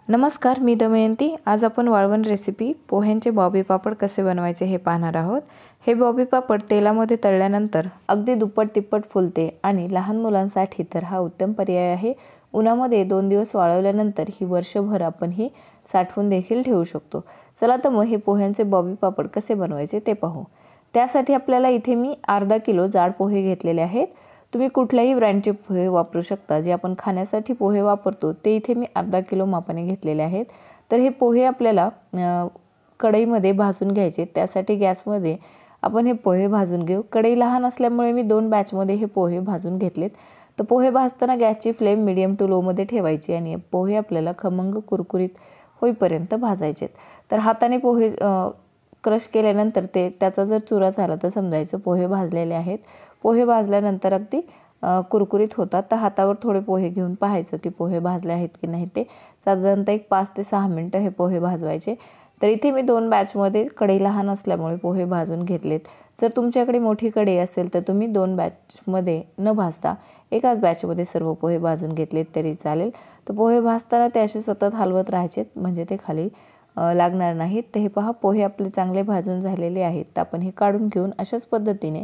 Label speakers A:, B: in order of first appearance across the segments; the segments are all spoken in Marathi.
A: नमस्कार, मी दमयंती। आज आपण वाळवण रेसिपी पोह्यांचे बॉबी पापड कसे बनवायचे हे पाहणार आहोत। हे बॉबी पापड तेलामध्ये तळल्यानंतर अगदी दुप्पट तिप्पट फुलते आणि लहान मुलांसाठी तर हा उत्तम पर्याय आहे। उन्हामध्ये 2 दिवस वाळवल्यानंतर ही वर्षभर आपण ही साठवून देखील ठेवू शकतो। चला तर मग हे पोह्यांचे बॉबी पापड कसे बनवायचे ते पाहू। त्यासाठी आपल्याला इथे मी अर्धा किलो जाड पोहे घेतलेले आहेत। तुम्ही कुठल्याही ब्रँडचे पोहे वापरू शकता। जे आपण खाण्यासाठी पोहे वापरतो ते इथे मी अर्धा किलो मापाने घेतलेले आहेत। तर हे पोहे आपल्याला कढईमध्ये भाजून घ्यायचे। त्यासाठी गॅसमध्ये आपण हे पोहे भाजून घेऊ। कढई लहान असल्यामुळे मी 2 बॅचमध्ये हे पोहे भाजून घेतलेत। तर पोहे भाजताना गॅसची फ्लेम मीडियम टू लो मध्ये ठेवायची आणि पोहे आपल्याला खमंग कुरकुरीत होईपर्यंत भाजायचे। तर हाताने पोहे क्रश केल्यानंतर त्याचा जर चुरा झाला तर समजायचं पोहे भाजलेले आहेत। पोहे भाजल्यानंतर अगदी कुरकुरीत होतात। तर हातावर थोडे पोहे घेऊन पाहायचं की पोहे भाजले आहेत की नाही। ते साधारणतः 5 ते 6 मिनिटं हे पोहे भाजवायचे। तर इथे मी 2 बॅचमध्ये, कढई लहान असल्यामुळे पोहे भाजून घेतलेत। जर तुमच्याकडे मोठी कढई असेल तर तुम्ही 2 बॅचमध्ये न भाजता एकाच बॅचमध्ये सर्व पोहे भाजून घेतलेत तरी चालेल। तर पोहे भाजताना ते असे सतत हलवत राहायचे म्हणजे ते खाली लागणार नाहीत। तर हे पहा, पोहे आपले चांगले भाजून झालेले आहेत। तर आपण हे काढून घेऊन अशाच पद्धतीने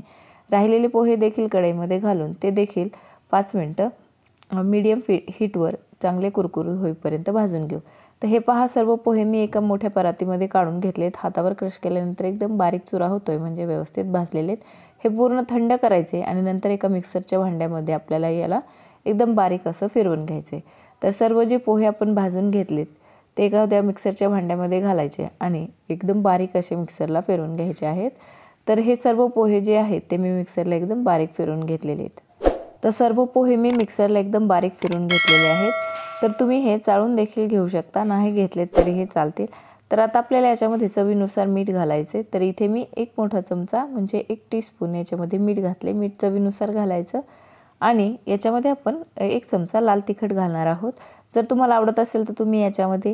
A: राहिलेले पोहे देखील कढईमध्ये घालून ते देखील 5 मिनिटं मीडियम हीटवर चांगले कुरकुरीत होईपर्यंत भाजून घेऊ। तर हे पहा, सर्व पोहे मी एका मोठ्या परातीमध्ये काढून घेतलेत। हातावर क्रश केल्यानंतर एकदम बारीक चुरा होतोय म्हणजे व्यवस्थित भाजलेलेत। हे पूर्ण थंड करायचे आणि नंतर एका मिक्सरच्या भांड्यामध्ये आपल्याला याला एकदम बारीक असं फिरवून घ्यायचे। तर सर्व जे पोहे आपण भाजून घेतलेत ते एका त्या मिक्सरच्या भांड्यामध्ये घालायचे आणि एकदम बारीक असे मिक्सरला फिरवून घ्यायचे आहेत। तर हे सर्व पोहे जे आहेत ते मी मिक्सरला एकदम बारीक फिरवून घेतलेले आहेत। तर सर्व पोहे मी मिक्सरला एकदम बारीक फिरवून घेतलेले आहेत। तर तुम्ही हे चाळून देखील घेऊ शकता, नाही घेतलेत तरी हे चालतील। तर आता आपल्याला याच्यामध्ये चवीनुसार मीठ घालायचे। तर इथे मी 1 मोठा चमचा म्हणजे 1 टीस्पून याच्यामध्ये मीठ घातले। मीठ चवीनुसार घालायचं आणि याच्यामध्ये आपण 1 चमचा लाल तिखट घालणार आहोत। जर तुम्हाला आवडत असेल तर तुम्ही याच्यामध्ये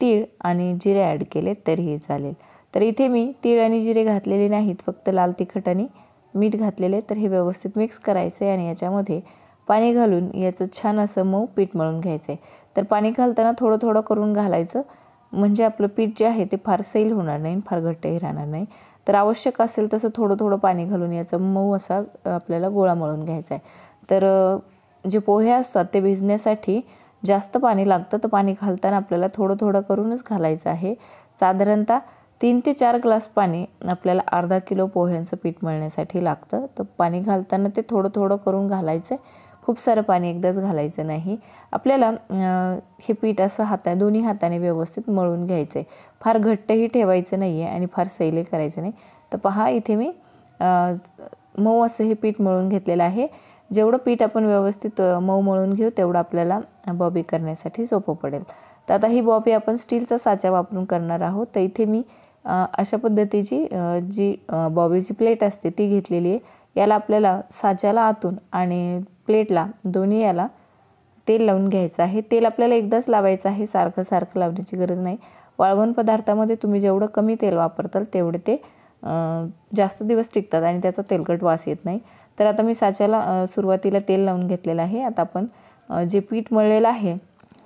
A: तीळ आणि जिरे ॲड केले तरीही चालेल। तर इथे मी तीळ आणि जिरे घातलेले नाहीत, फक्त लाल तिखट आणि मीठ घातलेले। तर हे व्यवस्थित मिक्स करायचे आणि याच्यामध्ये पाणी घालून याचं छान असं मऊ पीठ मळून घ्यायचं आहे। तर पाणी घालताना थोडं थोडं करून घालायचं म्हणजे आपलं पीठ जे आहे ते फार सैल होणार नाही, फार घट्टही राहणार नाही। तर आवश्यक असेल तसं थोडं थोडं पाणी घालून याचा मऊ असा आपल्याला गोळा मळून घ्यायचा आहे। तर जे पोहे असतात ते भिजण्यासाठी जास्त पाणी लागतं। तर पाणी घालताना आपल्याला थोडं थोडं करूनच घालायचं आहे। साधारणतः 3 ते 4 ग्लास पाणी आपल्याला अर्धा किलो पोह्यांचं पीठ मळण्यासाठी लागतं। तर पाणी घालताना ते थोडं थोडं करून घालायचं। खूप सारं पाणी एकदाच घालायचं नाही। आपल्याला हे पीठ असं दोन्ही हाताने व्यवस्थित मळून घ्यायचं आहे। फार घट्टही ठेवायचं नाही आहे आणि फार सैलही करायचं नाही। तर पहा, इथे मी मऊ असं हे पीठ मळून घेतलेलं आहे। जेवढं पीठ आपण व्यवस्थित मऊ मळून घेऊ तेवढं आपल्याला बॉबी करण्यासाठी सोपं पडेल। तर आता ही बॉबी आपण स्टीलचा साचा वापरून करणार आहोत। तर इथे मी अशा पद्धतीची जी बॉबीची प्लेट असते ती घेतलेली आहे। याला आपल्याला साच्याला आतून आणि प्लेटला दोन्ही याला तेल लावून घ्यायचं आहे। तेल आपल्याला एकदाच लावायचं आहे, सारखं सारखं लावण्याची गरज नाही। वाळवण पदार्थामध्ये तुम्ही जेवढं कमी तेल वापरताल तेवढे ते जास्त दिवस टिकतात आणि त्याचा तेलकट वास येत नाही। तर आता मी साच्याला सुरुवातीला तेल लावून घेतलेलं आहे। आता आपण जे पीठ मळलेलं आहे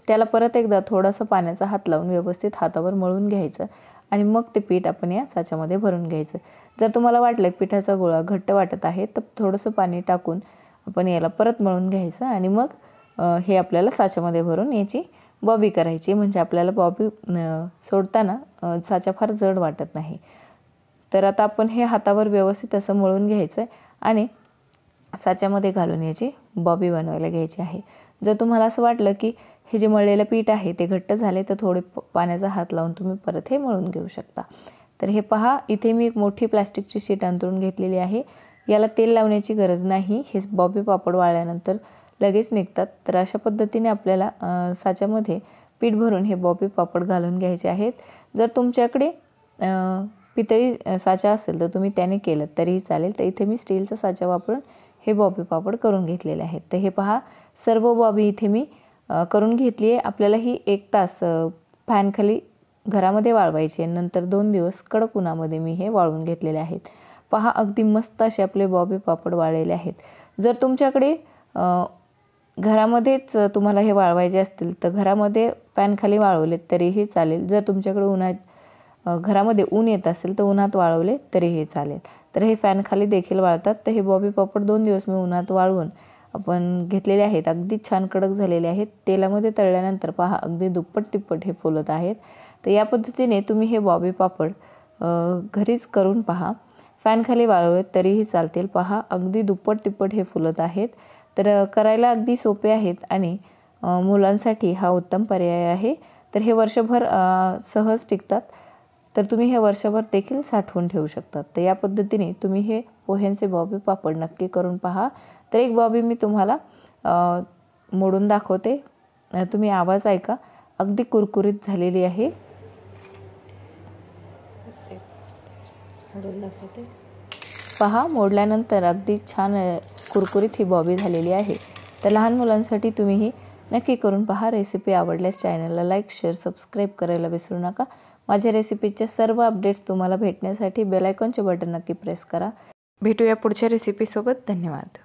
A: त्याला परत एकदा थोडासा पाण्याचा हात लावून व्यवस्थित हातावर मळून घ्यायचं आणि मग ते पीठ आपण या साच्यामध्ये भरून घ्यायचं। जर तुम्हाला वाटलं की पिठाचा गोळा घट्ट वाटत आहे तर थोडंसं पाणी टाकून आपण याला परत मळून घ्यायचं आणि मग हे आपल्याला साच्यामध्ये भरून याची बॉबी करायची म्हणजे आपल्याला बॉबी सोडताना साचा फार जड वाटत नाही। तर आता आपण हे हातावर व्यवस्थित असं मळून घ्यायचं आणि साच्यामध्ये घालून याची बॉबी बनवायला घ्यायची आहे। जर तुम्हाला असं वाटलं की हे जे मळलेलं पीठ आहे ते घट्ट झाले तर थोडे पाण्याचा हात लावून तुम्ही परत हे मळून घेऊ शकता। तर हे पहा, इथे मी एक मोठी प्लास्टिकची शीट अंथरून घेतलेली आहे। याला तेल लावण्याची गरज नाही। हे बॉबी पापड वाळल्यानंतर लगेच निघतात। तर अशा पद्धतीने आपल्याला साच्यामध्ये पीठ भरून हे बॉबी पापड घालून घ्यायचे आहेत। जर तुमच्याकडे पितळी साचा असेल तर तुम्ही त्याने केलं तरीही चालेल। तर इथे मी स्टीलचा साचा वापरून हे बॉबी पापड करून घेतलेले आहेत। तर हे पहा, सर्व बॉबी इथे मी करून घेतली आहे। आपल्याला ही 1 तास फॅनखाली घरामध्ये वाळवायची आहे। नंतर 2 दिवस कडक उन्हामध्ये मी हे वाळवून घेतलेले आहेत। पहा, अगदी मस्त असे आपले बॉबी पापड वाळलेले आहेत। जर तुमच्याकडे घरामध्येच तुम्हाला हे वाळवायचे असतील तर घरामध्ये फॅनखाली वाळवले तरीही चालेल. जर तुमच्याकडे घरामध्ये ऊन येत असेल तर उन्हात वाळवले तरीही चालेल. तर हे फॅनखाली देखील वाळतात. तर हे बॉबी पापड 2 दिवस मी उन्हात वाळवून आपण घेतलेले आहेत. अगदी छान कडक झालेले आहेत. तेलामध्ये तळल्यानंतर पहा अगदी दुप्पट तिप्पट हे फुलत आहेत. तर या पद्धतीने तुम्ही हे बॉबी पापड घरीच करून पहा. फॅनखाली वाळवले तरीही चालतील. पहा अगदी दुप्पट तिप्पट हे फुलत आहेत. तर करायला अगदी सोपे आहेत आणि मुलांसाठी हा उत्तम पर्याय आहे. तर हे वर्षभर सहज टिकतात. तर तुम्ही हे वर्षभर देखील साठवून ठेवू शकतात. तर या पद्धतीने तुम्ही हे पोह्यांचे बॉबी पापड नक्की करून पहा. तर एक बॉबी मी तुम्हाला मोडून दाखवते. तुम्ही आवाज ऐका. अगदी कुरकुरीत झालेली आहे. मोडून दाखवते. पहा मोडल्यानंतर अगदी छान कुरकुरीत ही बॉबी झालेली आहे. तर लहान मुलांसाठी तुम्ही ही नक्की करून पहा. रेसिपी आवडल्यास चॅनलला लाईक, शेअर, सबस्क्राईब करायला विसरू नका. माझ्या रेसिपीचे सर्व अपडेट्स तुम्हाला भेटण्यासाठी बेल आयकॉनचे बटन नक्की प्रेस करा. भेटूया पुढच्या रेसिपीसोबत. धन्यवाद.